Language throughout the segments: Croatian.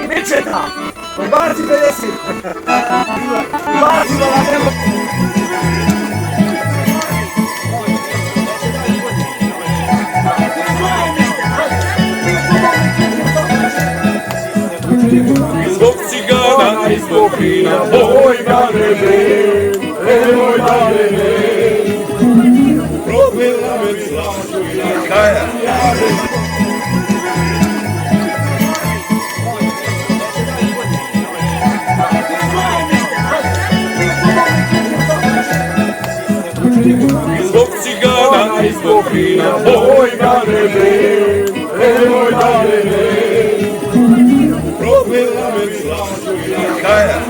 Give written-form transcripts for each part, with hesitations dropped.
Mečeta! Baci 50! Baci da treba! Zbog cigana i zbog vina, boj da ne vem, boj da ne vem. Propila me slažu i na kaja. Zbog cigana i zbog vina, boj da ne vem, boj da ne vem. Propila me slažu i na kaja.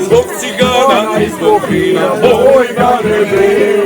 Zbog cigana i zbog vina, boj da ne vem.